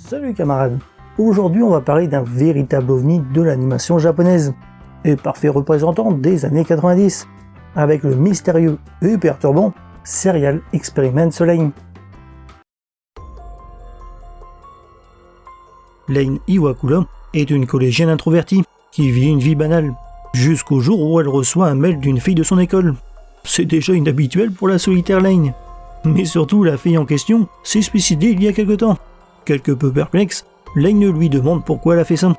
Salut camarades. Aujourd'hui on va parler d'un véritable ovni de l'animation japonaise, et parfait représentant des années 90, avec le mystérieux et perturbant Serial Experiment Lane. Lane Iwakura est une collégienne introvertie qui vit une vie banale, jusqu'au jour où elle reçoit un mail d'une fille de son école. C'est déjà inhabituel pour la solitaire Lane. Mais surtout, la fille en question s'est suicidée il y a quelque temps. Quelque peu perplexe, Lane lui demande pourquoi elle a fait ça.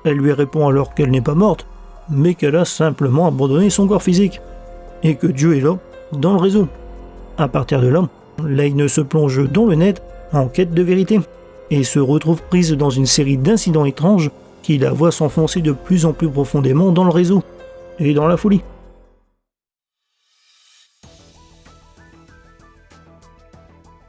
Elle lui répond alors qu'elle n'est pas morte, mais qu'elle a simplement abandonné son corps physique, et que Dieu est là, dans le réseau. À partir de là, Lane se plonge dans le net en quête de vérité, et se retrouve prise dans une série d'incidents étranges qui la voient s'enfoncer de plus en plus profondément dans le réseau, et dans la folie.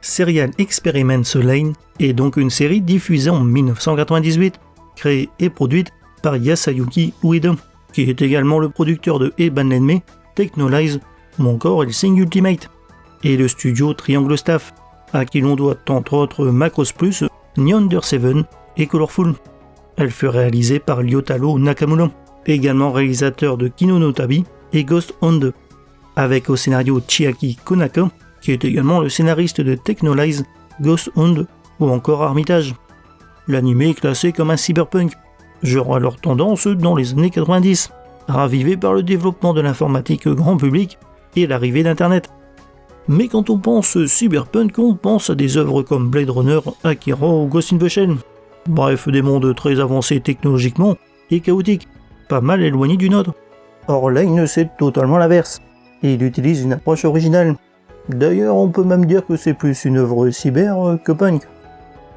Serial Experiment Lane est donc une série diffusée en 1998, créée et produite par Yasuyuki Ueda, qui est également le producteur de Eban Renmei, Technolize ou encore Hellsing Ultimate, et le studio Triangle Staff, à qui l'on doit entre autres Macross Plus, Neonder 7 et Colorful. Elle fut réalisée par Ryotaro Nakamura, également réalisateur de Kino no Tabi et Ghost Hound, avec au scénario Chiaki Konaka, qui est également le scénariste de Technolize, Ghost Hound ou encore Armitage. L'anime est classé comme un cyberpunk, genre alors tendance dans les années 90, ravivé par le développement de l'informatique grand public et l'arrivée d'Internet. Mais quand on pense cyberpunk, on pense à des œuvres comme Blade Runner, Akira ou Ghost in the Shell. Bref, des mondes très avancés technologiquement et chaotiques, pas mal éloignés du nôtre. Or Lane, c'est totalement l'inverse. Il utilise une approche originale. D'ailleurs, on peut même dire que c'est plus une œuvre cyber que punk.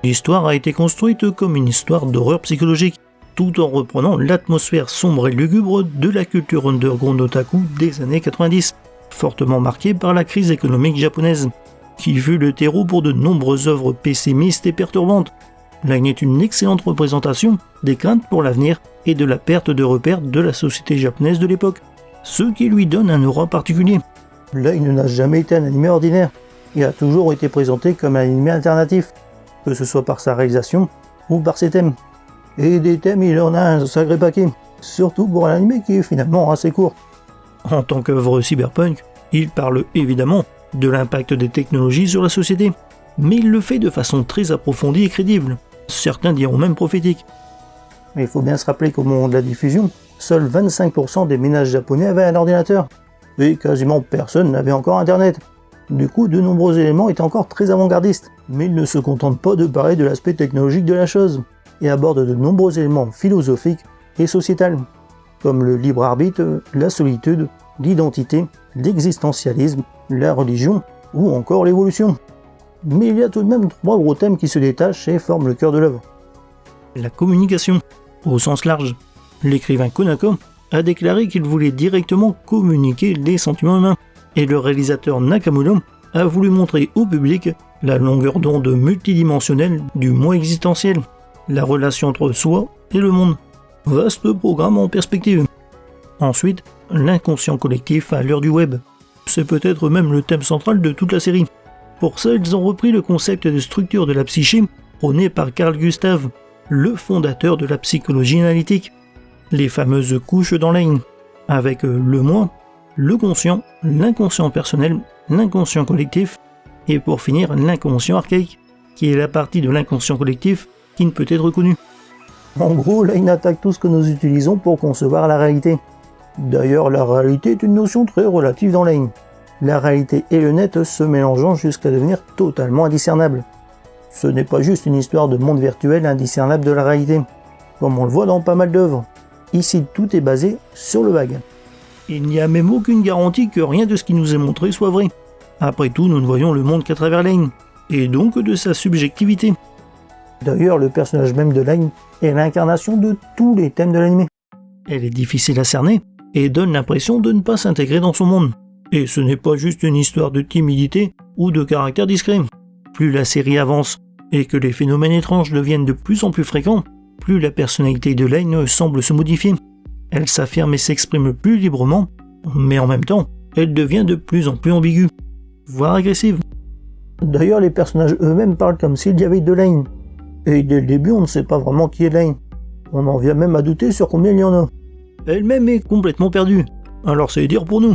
L'histoire a été construite comme une histoire d'horreur psychologique, tout en reprenant l'atmosphère sombre et lugubre de la culture underground otaku des années 90, fortement marquée par la crise économique japonaise, qui fut le terreau pour de nombreuses œuvres pessimistes et perturbantes. Lane est une excellente représentation des craintes pour l'avenir et de la perte de repères de la société japonaise de l'époque, ce qui lui donne un aura particulier. Lane n'a jamais été un animé ordinaire, il a toujours été présenté comme un animé alternatif, que ce soit par sa réalisation ou par ses thèmes. Et des thèmes, il en a un sacré paquet, surtout pour un animé qui est finalement assez court. En tant qu'œuvre cyberpunk, il parle évidemment de l'impact des technologies sur la société, mais il le fait de façon très approfondie et crédible, certains diront même prophétique. Mais il faut bien se rappeler qu'au moment de la diffusion, seuls 25% des ménages japonais avaient un ordinateur, et quasiment personne n'avait encore internet. Du coup, de nombreux éléments étaient encore très avant-gardistes, mais ils ne se contentent pas de parler de l'aspect technologique de la chose, et abordent de nombreux éléments philosophiques et sociétals, comme le libre arbitre, la solitude, l'identité, l'existentialisme, la religion, ou encore l'évolution. Mais il y a tout de même 3 gros thèmes qui se détachent et forment le cœur de l'œuvre. La communication, au sens large. L'écrivain Konaka a déclaré qu'il voulait directement communiquer les sentiments humains, et le réalisateur Nakamura a voulu montrer au public la longueur d'onde multidimensionnelle du moi existentiel, la relation entre soi et le monde. Vaste programme en perspective. Ensuite, l'inconscient collectif à l'heure du web. C'est peut-être même le thème central de toute la série. Pour ça, ils ont repris le concept de structure de la psyché prôné par Carl Gustav, le fondateur de la psychologie analytique. Les fameuses couches dans Lane, avec le moi, le conscient, l'inconscient personnel, l'inconscient collectif, et pour finir l'inconscient archaïque, qui est la partie de l'inconscient collectif qui ne peut être connue. En gros, Lane attaque tout ce que nous utilisons pour concevoir la réalité. D'ailleurs, la réalité est une notion très relative dans Lane. La réalité et le net se mélangeant jusqu'à devenir totalement indiscernables. Ce n'est pas juste une histoire de monde virtuel indiscernable de la réalité, comme on le voit dans pas mal d'œuvres. Ici, tout est basé sur le vague. Il n'y a même aucune garantie que rien de ce qui nous est montré soit vrai. Après tout, nous ne voyons le monde qu'à travers Lane, et donc de sa subjectivité. D'ailleurs, le personnage même de Lane est l'incarnation de tous les thèmes de l'anime. Elle est difficile à cerner, et donne l'impression de ne pas s'intégrer dans son monde. Et ce n'est pas juste une histoire de timidité ou de caractère discret. Plus la série avance, et que les phénomènes étranges deviennent de plus en plus fréquents, plus la personnalité de Lane semble se modifier. Elle s'affirme et s'exprime plus librement, mais en même temps, elle devient de plus en plus ambiguë, voire agressive. D'ailleurs, les personnages eux-mêmes parlent comme s'il y avait deux Lane. Et dès le début, on ne sait pas vraiment qui est Lane. On en vient même à douter sur combien il y en a. Elle-même est complètement perdue. Alors c'est dire pour nous.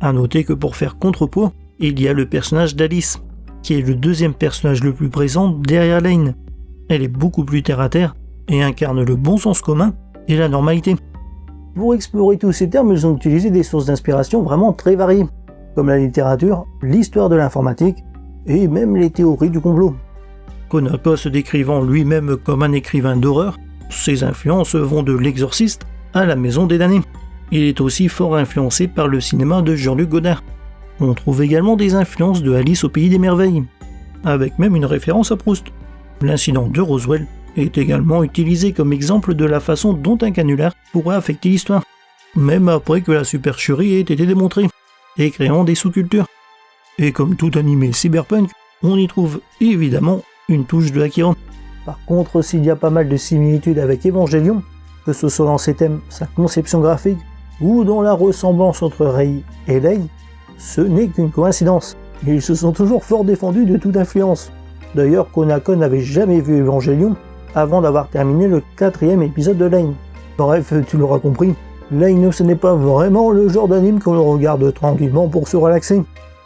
A noter que pour faire contrepoids, il y a le personnage d'Alice, qui est le deuxième personnage le plus présent derrière Lane. Elle est beaucoup plus terre-à-terre et incarne le bon sens commun et la normalité. Pour explorer tous ces termes, ils ont utilisé des sources d'inspiration vraiment très variées, comme la littérature, l'histoire de l'informatique et même les théories du complot. Konaka se décrivant lui-même comme un écrivain d'horreur, ses influences vont de L'Exorciste à La Maison des Damnés. Il est aussi fort influencé par le cinéma de Jean-Luc Godard. On trouve également des influences de Alice au Pays des Merveilles, avec même une référence à Proust. L'incident de Roswell est également utilisé comme exemple de la façon dont un canular pourrait affecter l'histoire, même après que la supercherie ait été démontrée, et créant des sous-cultures. Et comme tout animé cyberpunk, on y trouve évidemment une touche de Akira. Par contre, s'il y a pas mal de similitudes avec Evangelion, que ce soit dans ses thèmes, sa conception graphique, ou dans la ressemblance entre Rei et Lei, ce n'est qu'une coïncidence. Ils se sont toujours fort défendus de toute influence. D'ailleurs, Konaka n'avait jamais vu Evangelion avant d'avoir terminé le 4e épisode de Lane. Bref, tu l'auras compris, Lane ce n'est pas vraiment le genre d'anime que l'on regarde tranquillement pour se relaxer.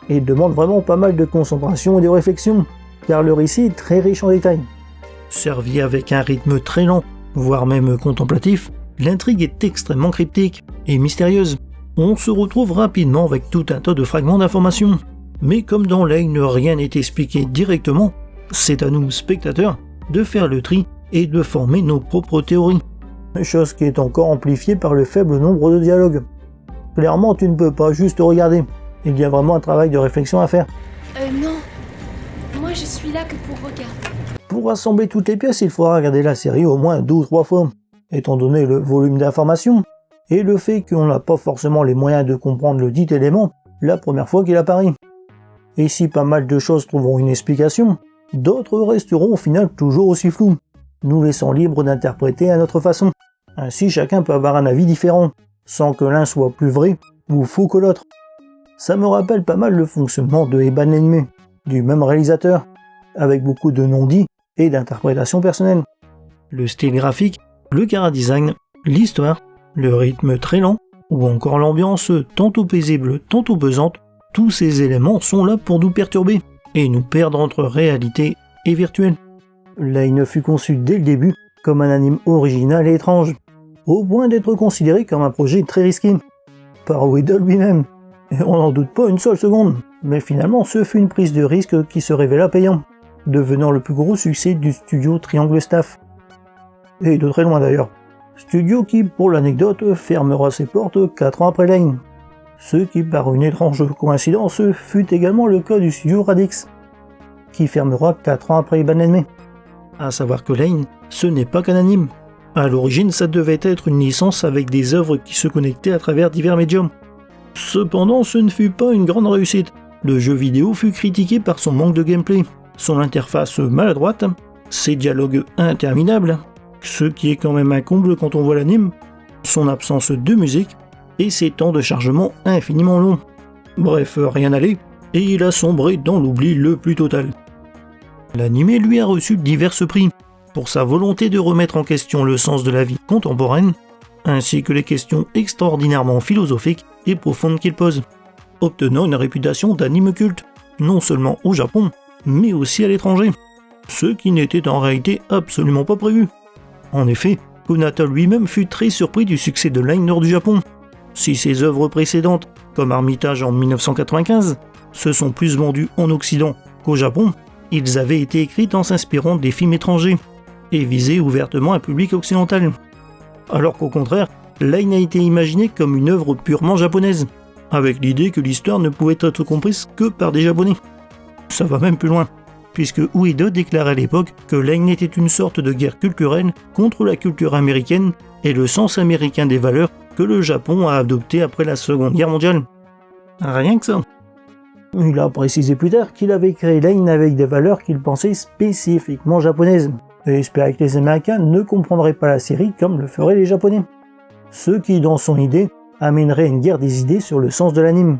Il demande vraiment pas mal de concentration et de réflexion, car le récit est très riche en détails. Servi avec un rythme très lent, voire même contemplatif, l'intrigue est extrêmement cryptique et mystérieuse. On se retrouve rapidement avec tout un tas de fragments d'informations. Mais comme dans Lane, rien n'est expliqué directement, c'est à nous, spectateurs, de faire le tri et de former nos propres théories. Chose qui est encore amplifiée par le faible nombre de dialogues. Clairement, tu ne peux pas juste regarder. Il y a vraiment un travail de réflexion à faire. Non. Moi, je suis là que pour regarder. Pour assembler toutes les pièces, il faudra regarder la série au moins 2 ou 3 fois, étant donné le volume d'informations et le fait qu'on n'a pas forcément les moyens de comprendre le dit élément la première fois qu'il apparaît. Et si pas mal de choses trouveront une explication, d'autres resteront au final toujours aussi floues, nous laissant libres d'interpréter à notre façon. Ainsi chacun peut avoir un avis différent, sans que l'un soit plus vrai ou faux que l'autre. Ça me rappelle pas mal le fonctionnement de Eban l'Ennemi, du même réalisateur, avec beaucoup de non-dits et d'interprétations personnelles. Le style graphique, le chara-design, l'histoire, le rythme très lent, ou encore l'ambiance tantôt paisible, tantôt pesante, tous ces éléments sont là pour nous perturber et nous perdre entre réalité et virtuel. Lane fut conçu dès le début comme un anime original et étrange, au point d'être considéré comme un projet très risqué, par Ueda lui-même, et on n'en doute pas une seule seconde, mais finalement ce fut une prise de risque qui se révéla payant, devenant le plus gros succès du studio Triangle Staff. Et de très loin d'ailleurs. Studio qui, pour l'anecdote, fermera ses portes 4 ans après Lane. Ce qui, par une étrange coïncidence, fut également le cas du studio Radix, qui fermera 4 ans après Eban l'Ennemi. À savoir que Lane, ce n'est pas qu'un anime. À l'origine, ça devait être une licence avec des œuvres qui se connectaient à travers divers médiums. Cependant, ce ne fut pas une grande réussite. Le jeu vidéo fut critiqué par son manque de gameplay, son interface maladroite, ses dialogues interminables, ce qui est quand même un comble quand on voit l'anime, son absence de musique et ses temps de chargement infiniment longs. Bref, rien n'allait, et il a sombré dans l'oubli le plus total. L'anime lui a reçu divers prix, pour sa volonté de remettre en question le sens de la vie contemporaine, ainsi que les questions extraordinairement philosophiques et profondes qu'il pose, obtenant une réputation d'anime culte, non seulement au Japon, mais aussi à l'étranger, ce qui n'était en réalité absolument pas prévu. En effet, Konata lui-même fut très surpris du succès de Lane hors du Japon. Si ses œuvres précédentes, comme Armitage en 1995, se sont plus vendues en Occident qu'au Japon, ils avaient été écrits en s'inspirant des films étrangers, et visaient ouvertement un public occidental. Alors qu'au contraire, Lane a été imaginé comme une œuvre purement japonaise, avec l'idée que l'histoire ne pouvait être comprise que par des Japonais. Ça va même plus loin, puisque Ueda déclarait à l'époque que Lane était une sorte de guerre culturelle contre la culture américaine et le sens américain des valeurs que le Japon a adopté après la Seconde Guerre mondiale. Rien que ça. Il a précisé plus tard qu'il avait créé Lane avec des valeurs qu'il pensait spécifiquement japonaises, et espérait que les Américains ne comprendraient pas la série comme le feraient les Japonais. Ce qui, dans son idée, amènerait une guerre des idées sur le sens de l'anime.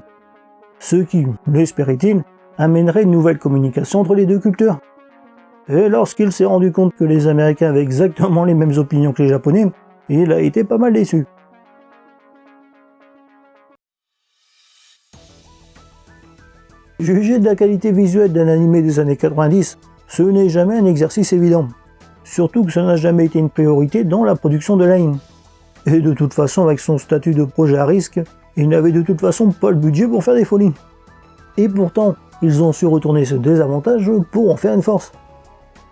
Ce qui, l'espérait-il, amènerait une nouvelle communication entre les deux cultures. Et lorsqu'il s'est rendu compte que les Américains avaient exactement les mêmes opinions que les Japonais, il a été pas mal déçu. Juger de la qualité visuelle d'un animé des années 90, ce n'est jamais un exercice évident. Surtout que ça n'a jamais été une priorité dans la production de Line. Et de toute façon, avec son statut de projet à risque, il n'avait de toute façon pas le budget pour faire des folies. Et pourtant, ils ont su retourner ce désavantage pour en faire une force.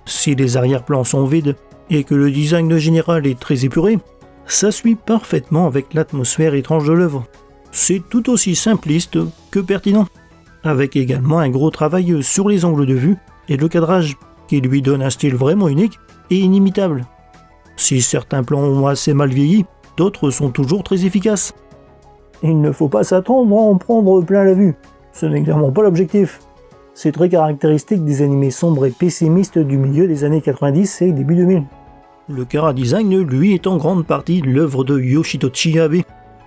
Si les arrière-plans sont vides et que le design général est très épuré, ça suit parfaitement avec l'atmosphère étrange de l'œuvre. C'est tout aussi simpliste que pertinent, avec également un gros travail sur les angles de vue et le cadrage, qui lui donne un style vraiment unique et inimitable. Si certains plans ont assez mal vieilli, d'autres sont toujours très efficaces. Il ne faut pas s'attendre à en prendre plein la vue, ce n'est clairement pas l'objectif. C'est très caractéristique des animés sombres et pessimistes du milieu des années 90 et début 2000. Le chara-design, lui, est en grande partie l'œuvre de Yoshitoshi Abe.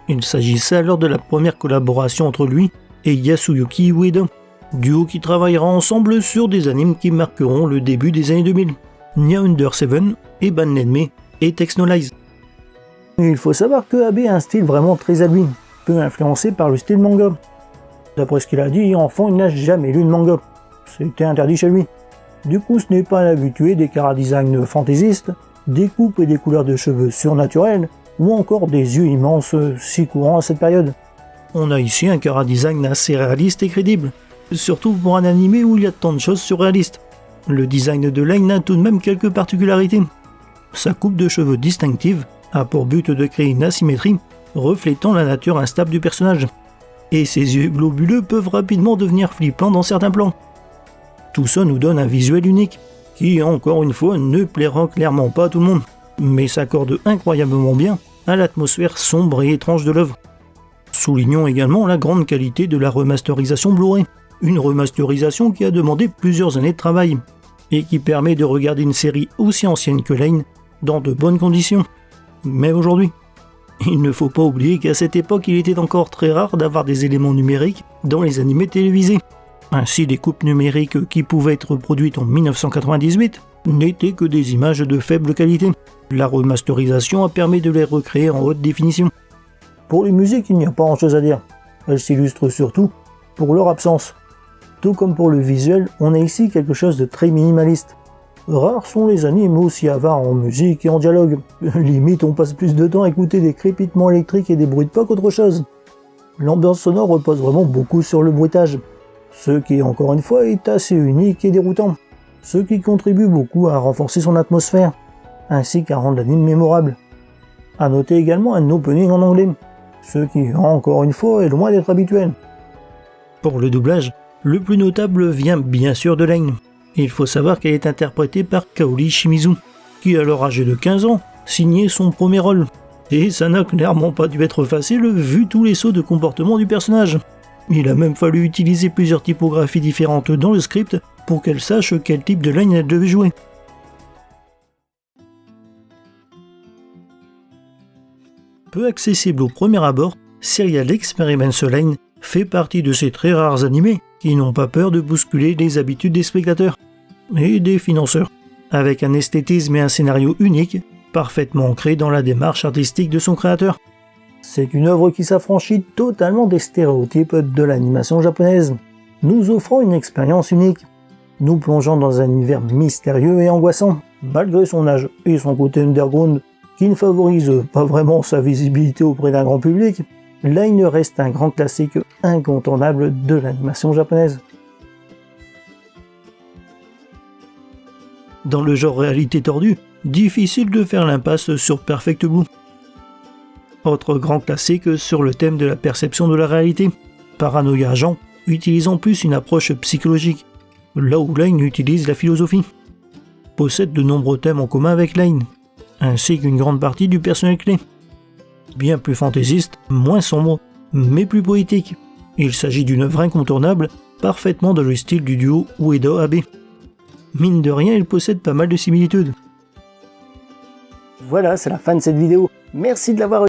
Il s'agissait alors de la première collaboration entre lui et Yasuyuki Ueda, duo qui travaillera ensemble sur des animes qui marqueront le début des années 2000, Nya Under 7, Eban Nenme et Texnolize. Il faut savoir que Abe a un style vraiment très à lui, peu influencé par le style manga. D'après ce qu'il a dit, enfant, il n'a jamais lu de manga. C'était interdit chez lui. Du coup, ce n'est pas un habitué des chara-design fantaisistes, des coupes et des couleurs de cheveux surnaturelles, ou encore des yeux immenses si courants à cette période. On a ici un chara-design assez réaliste et crédible, surtout pour un animé où il y a tant de choses surréalistes. Le design de Line a tout de même quelques particularités. Sa coupe de cheveux distinctive a pour but de créer une asymétrie, reflétant la nature instable du personnage. Et ses yeux globuleux peuvent rapidement devenir flippants dans certains plans. Tout ça nous donne un visuel unique, qui, encore une fois, ne plaira clairement pas à tout le monde, mais s'accorde incroyablement bien à l'atmosphère sombre et étrange de l'œuvre. Soulignons également la grande qualité de la remasterisation Blu-ray, une remasterisation qui a demandé plusieurs années de travail, et qui permet de regarder une série aussi ancienne que Line dans de bonnes conditions, même aujourd'hui. Il ne faut pas oublier qu'à cette époque, il était encore très rare d'avoir des éléments numériques dans les animés télévisés. Ainsi, les coupes numériques qui pouvaient être produites en 1998 n'étaient que des images de faible qualité. La remasterisation a permis de les recréer en haute définition. Pour les musiques, il n'y a pas grand-chose à dire. Elles s'illustrent surtout pour leur absence. Tout comme pour le visuel, on a ici quelque chose de très minimaliste. Rares sont les animes aussi avares en musique et en dialogue. Limite, on passe plus de temps à écouter des crépitements électriques et des bruits de pas qu'autre chose. L'ambiance sonore repose vraiment beaucoup sur le bruitage, ce qui, encore une fois, est assez unique et déroutant, ce qui contribue beaucoup à renforcer son atmosphère, ainsi qu'à rendre l'anime mémorable. A noter également un opening en anglais, ce qui, encore une fois, est loin d'être habituel. Pour le doublage, le plus notable vient bien sûr de Line. Il faut savoir qu'elle est interprétée par Kaori Shimizu, qui, alors âgé de 15 ans, signait son premier rôle. Et ça n'a clairement pas dû être facile vu tous les sauts de comportement du personnage. Il a même fallu utiliser plusieurs typographies différentes dans le script pour qu'elle sache quel type de Line elle devait jouer. Peu accessible au premier abord, Serial Experiments Line fait partie de ces très rares animés qui n'ont pas peur de bousculer les habitudes des spectateurs et des financeurs, avec un esthétisme et un scénario unique, parfaitement ancré dans la démarche artistique de son créateur. C'est une œuvre qui s'affranchit totalement des stéréotypes de l'animation japonaise, nous offrant une expérience unique, nous plongeant dans un univers mystérieux et angoissant, malgré son âge et son côté underground, qui ne favorise pas vraiment sa visibilité auprès d'un grand public. Line reste un grand classique incontournable de l'animation japonaise. Dans le genre réalité tordue, difficile de faire l'impasse sur Perfect Blue. Autre grand classique sur le thème de la perception de la réalité, Paranoia Agent utilisant plus une approche psychologique, là où Line utilise la philosophie. Possède de nombreux thèmes en commun avec Line, ainsi qu'une grande partie du personnel clé. Bien plus fantaisiste, moins sombre, mais plus poétique. Il s'agit d'une œuvre incontournable, parfaitement dans le style du duo Ueda-Abe. Mine de rien, il possède pas mal de similitudes. Voilà, c'est la fin de cette vidéo. Merci de l'avoir